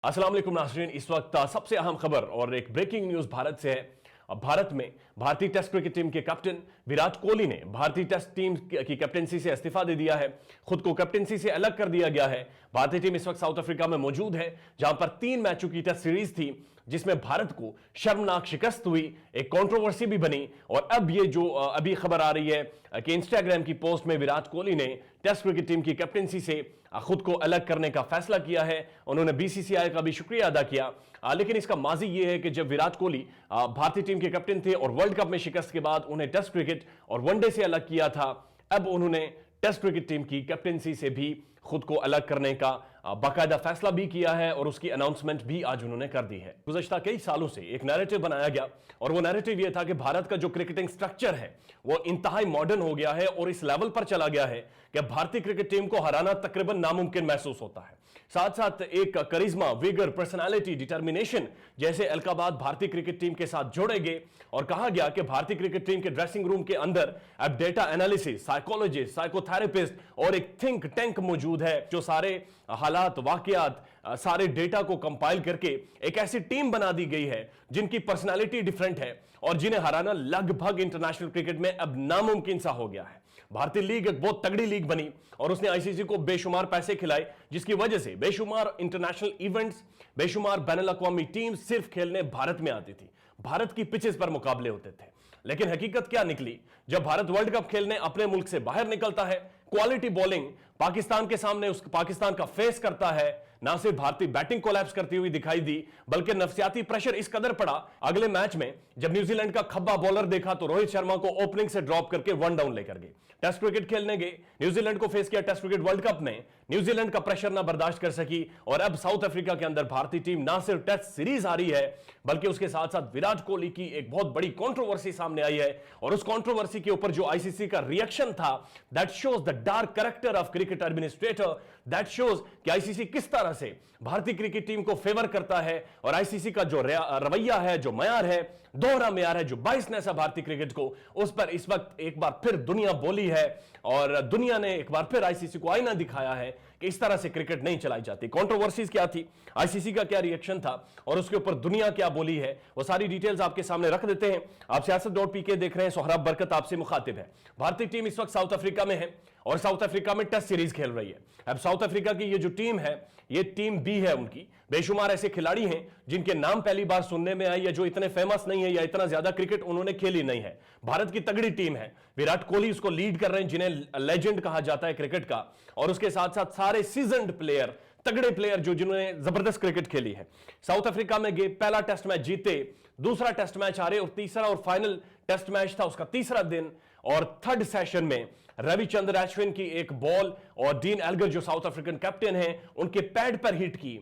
अस्सलाम वालेकुम नाज़रीन, इस वक्त सबसे अहम खबर और एक ब्रेकिंग न्यूज भारत से है। भारत में भारतीय टेस्ट क्रिकेट टीम के कैप्टन विराट कोहली ने भारतीय टेस्ट टीम की कैप्टनसी से इस्तीफा दे दिया है। खुद को कैप्टनसी से अलग कर दिया गया है। भारतीय टीम इस वक्त साउथ अफ्रीका में मौजूद है, जहां पर 3 मैचों की टेस्ट सीरीज थी, जिसमें भारत को शर्मनाक शिकस्त हुई, एक कंट्रोवर्सी भी बनी। और अब ये जो अभी खबर आ रही है कि इंस्टाग्राम की पोस्ट में विराट कोहली ने टेस्ट क्रिकेट टीम की कैप्टनसी से खुद को अलग करने का फैसला किया है। उन्होंने बीसीसीआई का भी शुक्रिया अदा किया। लेकिन इसका माजी यह है कि जब विराट कोहली भारतीय टीम के कैप्टन थे और वर्ल्ड कप में शिकस्त के बाद उन्हें टेस्ट क्रिकेट और वनडे से अलग किया था, अब उन्होंने टेस्ट क्रिकेट टीम की कैप्टनसी से भी खुद को अलग करने का बाकायदा फैसला भी किया है और उसकी अनाउंसमेंट भी आज उन्होंने कर दी है। गुज़श्ता कई सालों से एक नैरेटिव बनाया गया और वो नैरेटिव ये था कि भारत का जो क्रिकेटिंग स्ट्रक्चर है वो इंतहाई मॉडर्न हो गया है और इस लेवल पर चला गया है कि भारतीय क्रिकेट टीम को हराना तकरीबन नामुमकिन महसूस होता है। साथ साथ एक करिश्मा, विगर, पर्सनालिटी, डिटर्मिनेशन जैसे अलकाबात भारतीय क्रिकेट टीम के साथ जोड़े गए और कहा गया कि भारतीय क्रिकेट टीम के ड्रेसिंग रूम के अंदर अब डेटा एनालिसिस, साइकोलॉजिस्ट, साइकोथेरेपिस्ट और एक थिंक टैंक मौजूद है, जो सारे हालात, वाकयात, सारे डेटा को कंपाइल करके एक ऐसी टीम बना दी गई है जिनकी पर्सनालिटी डिफरेंट है और जिन्हें हराना लगभग इंटरनेशनल क्रिकेट में अब नामुमकिन सा हो गया है। भारतीय लीग एक बहुत तगड़ी लीग बनी और उसने आईसीसी को बेशुमार पैसे खिलाए, जिसकी वजह से बेशुमार इंटरनेशनल इवेंट्स, बेशुमार बैनुल-अक़वामी टीम सिर्फ खेलने भारत में आती थी। भारत की पिचेस पर मुकाबले होते थे। लेकिन हकीकत क्या निकली? जब भारत वर्ल्ड कप खेलने अपने मुल्क से बाहर निकलता है, क्वालिटी बॉलिंग पाकिस्तान के सामने उस पाकिस्तान का फेस करता है, ना सिर्फ भारतीय बैटिंग कोलैप्स करती हुई दिखाई दी, बल्कि नफसियाती प्रेशर इस कदर पड़ा अगले मैच में जब न्यूजीलैंड का खब्बा बॉलर देखा तो रोहित शर्मा को ओपनिंग से ड्रॉप करके 1 डाउन लेकर गए। टेस्ट क्रिकेट खेलने गए, न्यूजीलैंड को फेस किया टेस्ट क्रिकेट वर्ल्ड कप में, न्यूजीलैंड का प्रेशर ना बर्दाश्त कर सकी और अब साउथ अफ्रीका के अंदर भारतीय टीम ना सिर्फ टेस्ट सीरीज आ रही है, बल्कि उसके साथ साथ विराट कोहली की एक बहुत बड़ी कंट्रोवर्सी सामने आई है। और उस कंट्रोवर्सी के ऊपर जो आईसीसी का रिएक्शन था, that shows the dark character of cricket administrator, that shows कि आईसीसी किस तरह से भारतीय क्रिकेट टीम को फेवर करता है और आईसीसी का जो रवैया है, जो मयार है, दोहरा मयार है, जो बाइसनेस है भारतीय क्रिकेट को, उस पर इस वक्त एक बार फिर दुनिया बोली है और दुनिया ने एक बार फिर आईसीसी को आईना दिखाया है कि इस तरह से क्रिकेट नहीं चलाई जाती। कंट्रोवर्सीज क्या थी, आईसीसी का क्या रिएक्शन था और उसके ऊपर दुनिया क्या बोली है, वो सारी डिटेल्स आपके सामने रख देते हैं। आप सियासत.pk देख रहे हैं, सोहराब बरकत आपसे मुखातिब है। भारतीय टीम इस वक्त साउथ अफ्रीका में है और साउथ अफ्रीका में टेस्ट सीरीज खेल रही है। अब साउथ अफ्रीका की ये जो टीम है, ये टीम बी है उनकी। बेशुमार ऐसे खिलाड़ी हैं जिनके नाम पहली बार सुनने में आए या जो इतने फेमस नहीं है या इतना ज्यादा क्रिकेट उन्होंने खेली नहीं है। भारत की तगड़ी टीम है, विराट कोहली उसको लीड कर रहे हैं, जिन्हें लेजेंड कहा जाता है क्रिकेट का, और उसके साथ साथ सारे सीजन्ड प्लेयर, तगड़े प्लेयर जो जिन्होंने जबरदस्त क्रिकेट खेली है। साउथ अफ्रीका में गए, पहला टेस्ट मैच जीते, दूसरा टेस्ट मैच हारे और तीसरा और फाइनल टेस्ट मैच था उसका तीसरा दिन और थर्ड सेशन में रविचंद्रन अश्विन की एक बॉल और डीन एल्गर जो साउथ अफ्रीकन कैप्टन हैं उनके पैड पर हिट की।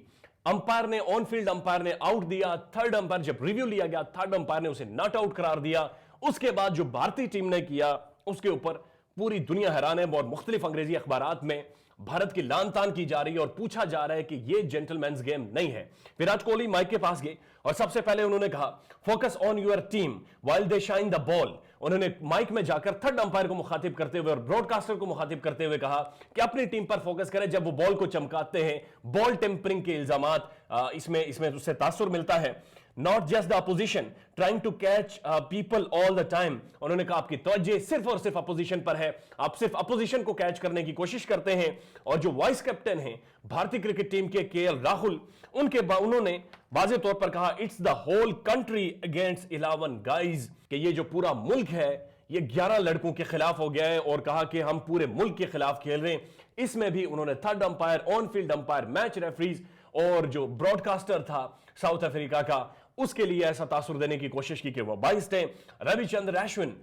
अंपायर ने, ऑन फील्ड अंपायर ने आउट दिया। थर्ड अंपायर जब रिव्यू लिया गया, थर्ड अंपायर ने उसे नॉट आउट करार दिया। उसके बाद जो भारतीय टीम ने किया उसके ऊपर पूरी दुनिया हैरान है और मुख्तलिफ अंग्रेजी अखबारात में भारत की लान तान की जा रही है और पूछा जा रहा है कि यह जेंटलमैन्स गेम नहीं है। विराट कोहली माइक के पास गए और सबसे पहले उन्होंने कहा, focus on your team while they shine the ball. उन्होंने माइक में जाकर थर्ड अंपायर को मुखातिब करते हुए और ब्रॉडकास्टर को मुखातिब करते हुए कहा कि अपनी टीम पर फोकस करें जब वो बॉल को चमकाते हैं। बॉल टेम्परिंग के इल्जामात इसमें उससे तासुर मिलता है। Not just the opposition trying to catch people all the time. उन्होंने कहा आपकी तवज्जो सिर्फ और सिर्फ अपोजिशन पर है, आप सिर्फ अपोजिशन को कैच करने की कोशिश करते हैं। और जो वाइस कैप्टन हैं भारतीय क्रिकेट टीम के केएल राहुल, उन्होंने वाज़े तौर पर कहा it's the whole country against 11 guys, कि ये जो पूरा मुल्क है ये 11 लड़कों के खिलाफ हो गया है और कहा कि हम पूरे मुल्क के खिलाफ खेल रहे हैं। इसमें भी उन्होंने third umpire, on field umpire, match referees और जो ब्रॉडकास्टर था साउथ अफ्रीका का, उसके लिए ऐसा तासुर देने की कोशिश की कि वो बाइस्ड हैं। रविचंद्रन अश्विन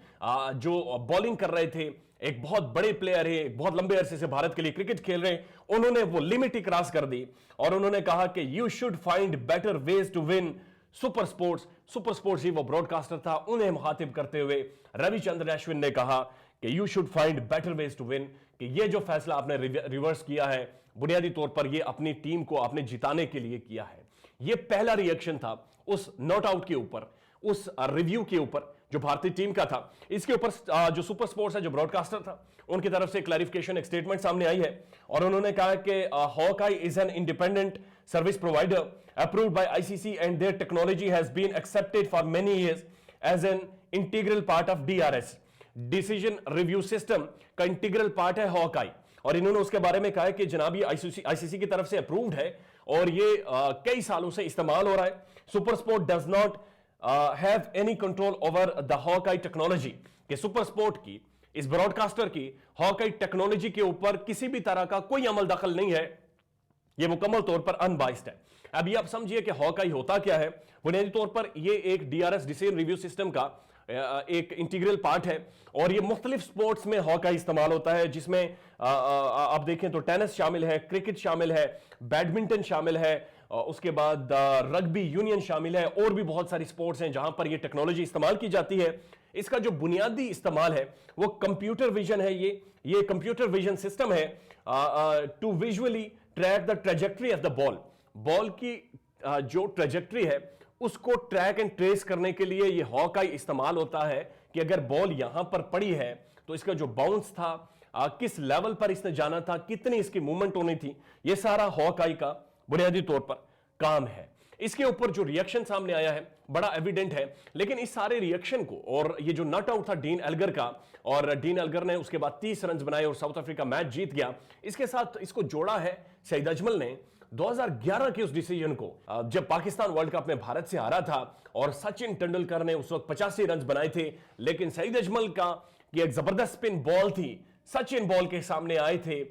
जो बॉलिंग कर रहे थे, एक बहुत बड़े प्लेयर है, बहुत लंबे अरसे से भारत के लिए क्रिकेट खेल रहे हैं, उन्होंने वो लिमिट ही क्रॉस कर दी और उन्होंने कहा कि you should find better ways to win super sports ही वो ब्रॉडकास्टर था, उन्हें मुखातिब करते हुए रविचंद्रन अश्विन ने कहा कि you should find better ways to win, कि ये जो फैसला आपने रिवर्स किया है बुनियादी तौर पर ये अपनी टीम को आपने जिताने के लिए किया है। ये पहला रिएक्शन था उस नॉट आउट के ऊपर, उस रिव्यू के ऊपर जो भारतीय टीम का था। इसके ऊपर जो सुपर स्पोर्ट्स है, जो ब्रॉडकास्टर था, उनकी तरफ से क्लैरिफिकेशन, एक स्टेटमेंट सामने आई है और उन्होंने कहा कि Hawkeye is an independent service provider approved by ICC, and their technology has been accepted for many years as an integral part of DRS, decision review system का इंटीग्रल पार्ट है Hawkeye. और इन्होंने उसके बारे में कहा है कि जनाब ये आईसीसी की तरफ से अप्रूव्ड है और ये कई सालों से इस्तेमाल हो रहा है। Super sport does not have any control over the Hawkeye technology, कि सुपर स्पोर्ट की, इस ब्रॉडकास्टर की हॉकाई टेक्नोलॉजी के ऊपर किसी भी तरह का कोई अमल दखल नहीं है, ये मुकम्मल तौर पर अनबाइस्ड है। अब ये आप समझिए कि हॉकाई होता क्या है। बुनियादी तौर पर ये एक डीआरएस डिसीजन रिव्यू सिस्टम का एक इंटीग्रल पार्ट है और ये मुख्तलिफ स्पोर्ट्स में हॉकाई इस्तेमाल होता है, जिसमें आप देखें तो टेनिस शामिल है, क्रिकेट शामिल है, बैडमिंटन शामिल है, उसके बाद रग्बी यूनियन शामिल है, और भी बहुत सारी स्पोर्ट्स हैं जहां पर ये टेक्नोलॉजी इस्तेमाल की जाती है। इसका जो बुनियादी इस्तेमाल है वो कंप्यूटर विजन है। ये कंप्यूटर विजन सिस्टम है to visually track the trajectory of the ball. Ball की जो ट्रेजेक्ट्री है उसको ट्रैक एंड ट्रेस करने के लिए ये हॉकाई इस्तेमाल होता है कि अगर बॉल यहां पर पड़ी है तो इसका जो बाउंस था, किस लेवल पर इसने जाना था, कितनी इसकी मूवमेंट होनी थी, ये सारा हॉकाई का बुनियादी तौर पर काम है। इसके ऊपर जो रिएक्शन सामने आया है बड़ा एविडेंट है, लेकिन इस सारे रिएक्शन को, और ये जो नॉट आउट था डीन एल्गर का, और डीन एल्गर ने उसके बाद 30 रन बनाए और साउथ अफ्रीका मैच जीत गया, इसके साथ इसको जोड़ा है सईद अजमल ने 2011 के उस डिसीजन को, जब पाकिस्तान वर्ल्ड कप में भारत से हारा था और सचिन तेंदुलकर ने उस वक्त 85 रन बनाए थे, लेकिन सईद अजमल का ये एक जबरदस्त स्पिन बॉल थी, सचिन बॉल के सामने आए थे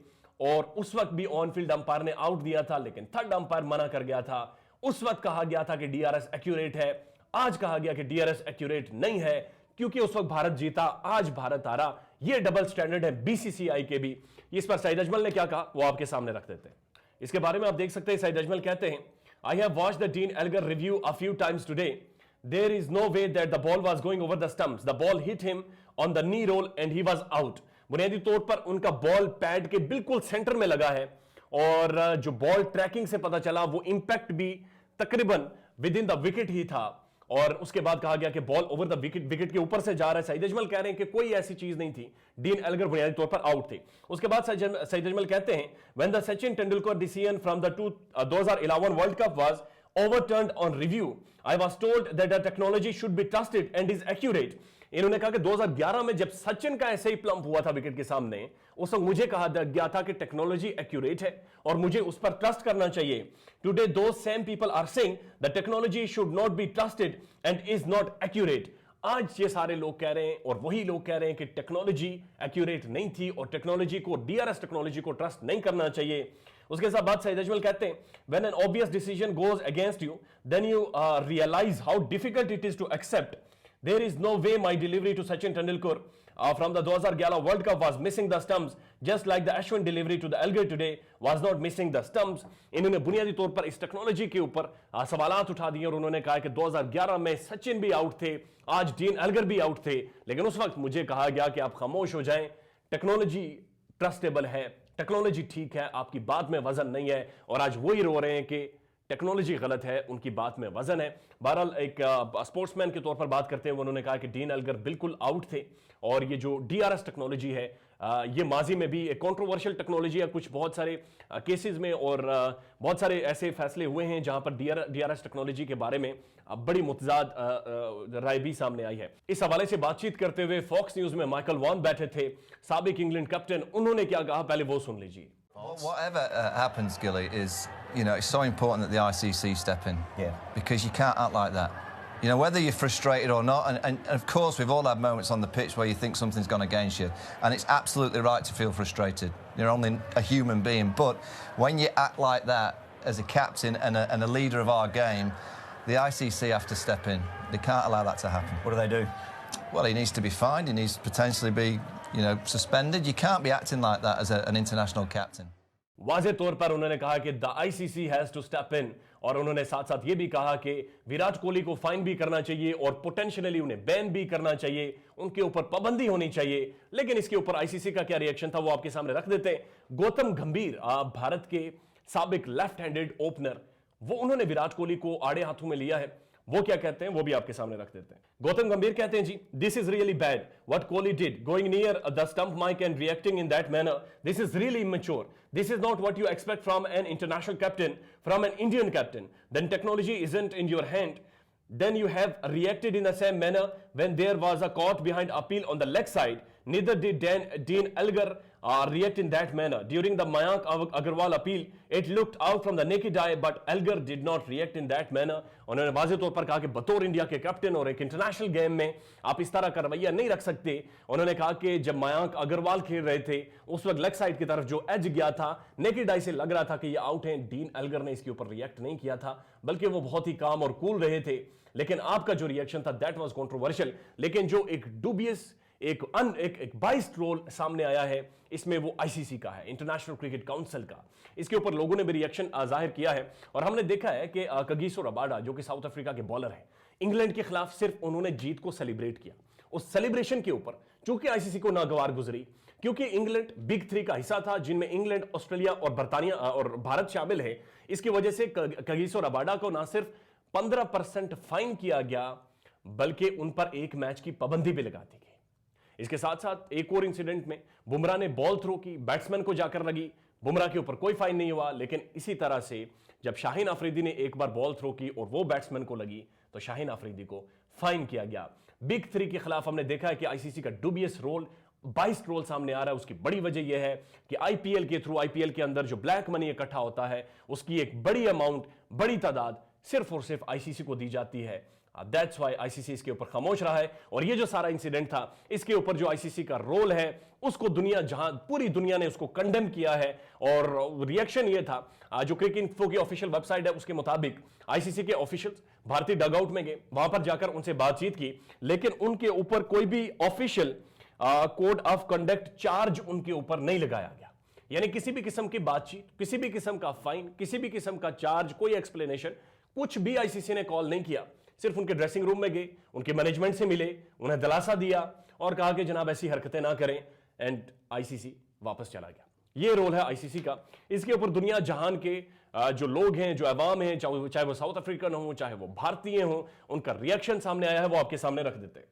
और उस वक्त भी ऑन फील्ड अंपायर ने आउट दिया था, लेकिन थर्ड अंपायर मना कर गया था। उस वक्त कहा गया था कि डीआरएस एक्यूरेट है, आज कहा गया कि डीआरएस एक्यूरेट नहीं है, क्योंकि उस वक्त भारत जीता, आज भारत हारा। ये डबल स्टैंडर्ड है बीसीसीआई के भी। इस पर सईद अजमल ने क्या कहा वो आपके सामने रख देते हैं। इसके बारे में आप देख सकते हैं, सईद अजमल कहते हैं, I have watched the Dean Elgar review a few times today, there is no way that the ball was going over the stumps, the ball hit him on the knee roll and he was out. बुनियादी तौर पर उनका ball pad के बिल्कुल centre में लगा है और जो बॉल ट्रैकिंग से पता चला वो इंपैक्ट भी तकरीबन विद इन द विकेट ही था, और उसके बाद कहा गया कि बॉल ओवर द विकेट के ऊपर से जा रहा है। सईद अजमल कह रहे हैं कि कोई ऐसी चीज नहीं थी, डीन एल्गर बुनियादी तौर पर आउट थे। उसके बाद सईद अजमल कहते हैं, when the Sachin Tendulkar decision from the 2011 world cup was ओवरटर्न्ड on review, I was told that the technology should be trusted and is accurate. इन्होंने कहा कि 2011 में जब सचिन का ऐसे ही प्लम्प हुआ था विकेट के सामने, उस वक्त मुझे कहा गया था कि टेक्नोलॉजी एक्यूरेट है और मुझे उस पर ट्रस्ट करना चाहिए। Today those same people are saying the technology should not be trusted and is not accurate. आज ये सारे लोग कह रहे हैं और वही लोग कह रहे हैं कि टेक्नोलॉजी एक्यूरेट नहीं थी और टेक्नोलॉजी को, डीआरएस टेक्नोलॉजी को ट्रस्ट नहीं करना चाहिए। उसके साथ बाद सईद अजमल कहते हैं, when an obvious decision goes against you then you realise how difficult it is to accept. There is no way my delivery to Sachin Tendulkar from the 2011 World Cup was missing the stumps, just like the Ashwin delivery to the Elgar today was not missing the stumps. इन्होंने बुनियादी तौर पर इस technology के ऊपर सवालात उठा दिए और उन्होंने कहा कि 2011 में सचिन भी आउट थे, आज डीन एल्गर भी आउट थे, लेकिन उस वक्त मुझे कहा गया कि आप खामोश हो जाएं, टेक्नोलॉजी ट्रस्टेबल है, टेक्नोलॉजी ठीक है, आपकी बात में वजन नहीं है। और आज वही रो रहे हैं कि टेक्नोलॉजी गलत है, उनकी बात में वजन है। बहरहाल एक स्पोर्ट्समैन के तौर पर बात करते हुए उन्होंने कहा कि डीन एल्गर बिल्कुल आउट थे और ये जो डीआरएस टेक्नोलॉजी है ये माजी में भी एक कंट्रोवर्शियल टेक्नोलॉजी है, कुछ बहुत सारे केसेस में और बहुत सारे ऐसे फैसले हुए हैं जहां पर डीआरएस टेक्नोलॉजी के बारे में बड़ी मुतजाद राय भी सामने आई है। इस हवाले से बातचीत करते हुए फॉक्स न्यूज में माइकल वॉन बैठे थे, साबिक इंग्लैंड कैप्टन, उन्होंने क्या कहा पहले वो सुन लीजिए। Whatever happens, Gilly, is, it's so important that the ICC step in. Yeah. Because you can't act like that. Whether you're frustrated or not, and of course we've all had moments on the pitch where you think something's gone against you, and it's absolutely right to feel frustrated. You're only a human being, but when you act like that as a captain and a leader of our game, the ICC have to step in. They can't allow that to happen. What do they do? Well, he needs to be fined. He needs to potentially be suspended. You can't be acting like that as an international captain. वाज़े तौर पर उन्होंने कहा कि the ICC has to step in, और उन्होंने साथ साथ ये भी कहा कि विराट कोहली को फाइन भी करना चाहिए और पोटेंशियली उन्हें बैन भी करना चाहिए, उनके ऊपर पाबंदी होनी चाहिए। लेकिन इसके ऊपर आईसीसी का क्या रिएक्शन था वो आपके सामने रख देते हैं। गौतम गंभीर, भारत के साबिक लेफ्ट हैंडेड ओपनर, वो उन्होंने विराट कोहली को आड़े हाथों में लिया है वो क्या कहते हैं वो भी आपके सामने रख देते हैं। गौतम गंभीर कहते हैं जी, this is really bad what Kohli did, going near the stump mic and reacting in that manner, this is really immature, this is not what you expect from an international captain, from an Indian captain, then technology isn't in your hand, then you have reacted in the same manner when there was a caught behind appeal on the leg side. Neither did Dean Elgar react in that manner. During the Mayank Agarwal appeal, it looked out from the naked eye, but Elgar did not react in that manner. उन्होंने वाज़े तौर पर कहा कि बतौर India के captain और एक इंटरनेशनल गेम में आप इस तरह का रवैया नहीं रख सकते। उन्होंने कहा कि जब मयांक अग्रवाल खेल रहे थे उस वक्त लेग साइड की तरफ जो एज गया था, नेकेड आई से लग रहा था कि ये आउट है। डीन एल्गर ने इसके ऊपर रिएक्ट नहीं किया था, बल्कि वो बहुत ही काम और कूल रहे थे। लेकिन आपका जो रिएक्शन था दैट वाज कंट्रोवर्शियल। लेकिन जो एक डूबियस एक बाइस्ड रोल सामने आया है, इसमें वो आईसीसी का है, इंटरनेशनल क्रिकेट काउंसिल का। इसके ऊपर लोगों ने भी रिएक्शन जाहिर किया है और हमने देखा है कि कगिसो रबाडा जो कि साउथ अफ्रीका के बॉलर हैं, इंग्लैंड के खिलाफ सिर्फ उन्होंने जीत को सेलिब्रेट किया। उस सेलिब्रेशन के ऊपर चूंकि आईसीसी को नागवार गुजरी, क्योंकि इंग्लैंड बिग थ्री का हिस्सा था जिनमें इंग्लैंड, ऑस्ट्रेलिया और बरतानिया और भारत शामिल है, इसकी वजह से कगिसो रबाडा को ना सिर्फ 15% फाइन किया गया बल्कि उन पर एक मैच की पाबंदी भी लगा दी गई। इसके साथ साथ एक और इंसिडेंट में बुमराह ने बॉल थ्रो की, बैट्समैन को जाकर लगी, बुमराह के ऊपर कोई फाइन नहीं हुआ। लेकिन इसी तरह से जब शाहीन अफरीदी ने एक बार बॉल थ्रो की और वो बैट्समैन को लगी तो शाहीन अफरीदी को फाइन किया गया। बिग थ्री के खिलाफ हमने देखा है कि आईसीसी का डूबियस रोल, बाइस्ड रोल सामने आ रहा है। उसकी बड़ी वजह यह है कि आईपीएल के थ्रू, आईपीएल के अंदर जो ब्लैक मनी इकट्ठा होता है उसकी एक बड़ी अमाउंट, बड़ी तादाद सिर्फ और सिर्फ आईसीसी को दी जाती है। दैट्स व्हाई आईसीसी इसके ऊपर खामोश रहा है। और ये जो सारा इंसिडेंट था, इसके ऊपर जो आईसीसी का रोल है उसको पूरी दुनिया ने उसको कंडेम किया है। और रिएक्शन ये था, जो क्रिकेट इन्फो की ऑफिशियल वेबसाइट है उसके मुताबिक आईसीसी के ऑफिशियल्स भारतीय डगआउट में गए, वहां पर जाकर उनसे बातचीत की, लेकिन उनके ऊपर कोई भी official code of conduct charge उनके ऊपर नहीं लगाया गया। यानी किसी भी किस्म की बातचीत, किसी भी किस्म का फाइन, किसी भी किस्म का चार्ज, कोई एक्सप्लेनेशन, कुछ भी आईसीसी ने कॉल नहीं किया। सिर्फ उनके ड्रेसिंग रूम में गए, उनके मैनेजमेंट से मिले, उन्हें दिलासा दिया और कहा कि जनाब ऐसी हरकतें ना करें, एंड आईसीसी वापस चला गया। ये रोल है आईसीसी का। इसके ऊपर दुनिया जहान के जो लोग हैं, जो अवाम हैं, चाहे वो साउथ अफ्रीकन हो, चाहे वो भारतीय हो, उनका रिएक्शन सामने आया है, वो आपके सामने रख देते हैं।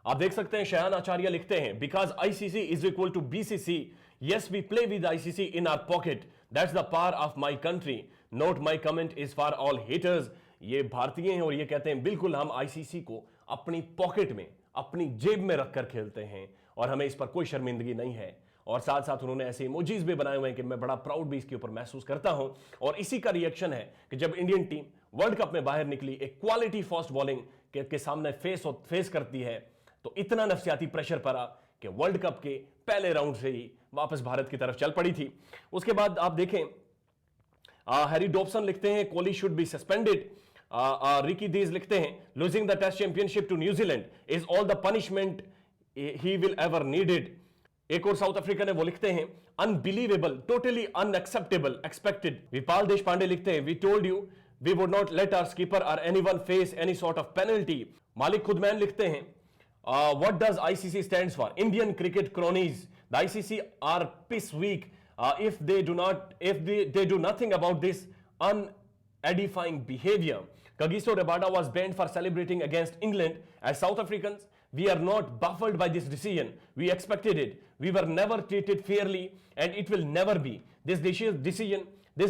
आप देख सकते हैं शयान आचार्य लिखते हैं, because ICC is equal to BCC, yes we play with ICC in our pocket, that's the power of my country, note my comment is for all haters। ये भारतीय हैं और ये कहते हैं बिल्कुल हम आईसीसी को अपनी पॉकेट में, अपनी जेब में रखकर खेलते हैं और हमें इस पर कोई शर्मिंदगी नहीं है। और साथ साथ उन्होंने ऐसे इमोजीज भी बनाए हुए हैं कि मैं बड़ा प्राउड भी इसके ऊपर महसूस करता हूं। और इसी का रिएक्शन है कि जब इंडियन टीम वर्ल्ड कप में बाहर निकली, एक क्वालिटी फास्ट बॉलिंग के सामने फेस करती है, तो इतना नफसियाती प्रेशर पड़ा कि वर्ल्ड कप के पहले राउंड से ही वापस भारत की तरफ चल पड़ी थी। उसके बाद आप देखें, हैरी डॉब्सन लिखते हैं Kohli should be suspended. Ricky डीज लिखते हैं losing the test championship to New Zealand is all the punishment he will ever needed. एक और साउथ अफ्रीका ने वो लिखते हैं अनबिलीवेबल, टोटली अनएक्सेप्टेबल, एक्सपेक्टेड। विपाल देश पांडे लिखते हैं we told you we would not let our skipper or anyone face any sort of penalty. मालिक खुदमैन लिखते हैं what does ICC stands for? Indian Cricket Cronies. The ICC are piss weak if they do nothing about this unedifying behavior. Kagiso Rabada was banned for celebrating against England. As South Africans, we are not baffled by this decision. We expected it. We were never treated fairly, and it will never be. This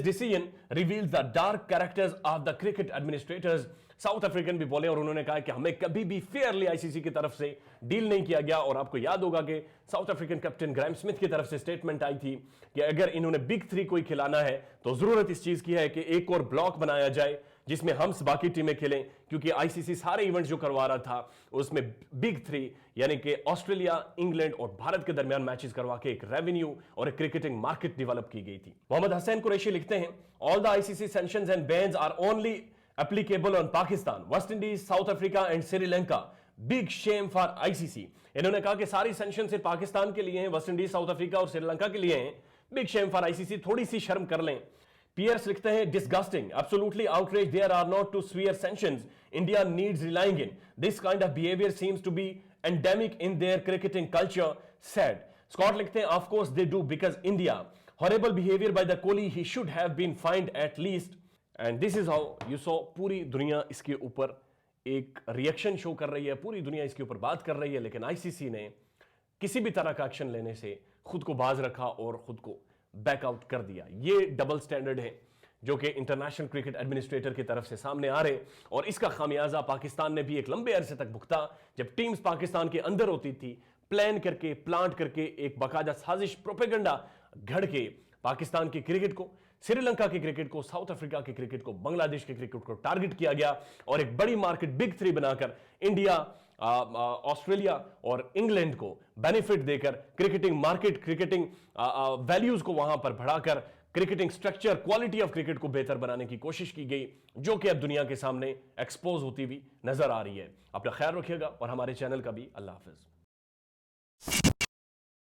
decision reveals the dark characters of the cricket administrators. South African भी बोले और उन्होंने कहा कि हमें कभी भी Fairlie ICC की तरफ से डील नहीं किया गया। और आपको याद होगा कि south African captain grime Smith की तरफ से स्टेटमेंट आई थी कि अगर इन्होंने बिग थ्री कोई खिलाना है तो जरूरत इस चीज की है कि एक और ब्लॉक बनाया जाए जिसमें हम बाकी टीमें खेलें, क्योंकि आईसीसी सारे इवेंट्स जो करवा रहा था उसमें बिग थ्री यानी कि ऑस्ट्रेलिया, इंग्लैंड और भारत के दरमियान मैचेस करवा के एक रेवेन्यू और एक क्रिकेटिंग मार्केट डेवलप की गई थी। मोहम्मद हसैन कुरैशी लिखते हैं all the ICC sanctions and bans are only applicable on Pakistan, West Indies, South Africa and Sri Lanka. Big shame for ICC। इन्होंने कहा कि सारी सैंक्शन सिर्फ पाकिस्तान के लिए हैं, वेस्ट इंडीज, साउथ अफ्रीका और श्रीलंका के लिए हैं। बिग शेम फॉर आईसीसी, थोड़ी सी शर्म कर लें। पियर्स लिखते हैं disgusting, absolutely outrage, there are not to swear sanctions, India needs relying in this kind of behaviour seems to be endemic in their cricketing culture, sad. Scott लिखते हैं of course they do because India, horrible behaviour by the Kohli, he should have been fined at least. And this is how you saw पूरी दुनिया इसके ऊपर एक reaction show कर रही है, पूरी दुनिया इसके ऊपर बात कर रही है, लेकिन आईसीसी ने किसी भी तरह का एक्शन लेने से खुद को बाज रखा और खुद को बैकआउट कर दिया। ये डबल स्टैंडर्ड है जो कि इंटरनेशनल क्रिकेट एडमिनिस्ट्रेटर की तरफ से सामने आ रहे, और इसका खामियाजा पाकिस्तान ने भी एक लंबे अरसे तक भुगता। जब टीम्स पाकिस्तान के अंदर होती थी, प्लान करके, प्लांट करके, एक बाकायदा साजिश, प्रोपेगेंडा घड़ के पाकिस्तान की क्रिकेट को, श्रीलंका की क्रिकेट को, साउथ अफ्रीका की क्रिकेट को, बांग्लादेश की क्रिकेट को टारगेट किया गया और एक बड़ी मार्केट बिग थ्री बनाकर इंडिया, ऑस्ट्रेलिया और इंग्लैंड को बेनिफिट देकर क्रिकेटिंग मार्केट, क्रिकेटिंग वैल्यूज को वहां पर बढ़ाकर cricketing structure, quality of cricket को बेहतर बनाने की कोशिश की गई, जो कि अब दुनिया के सामने एक्सपोज होती हुई नजर आ रही है। अपना ख्याल रखिएगा और हमारे चैनल का भी। अल्लाह हाफिज।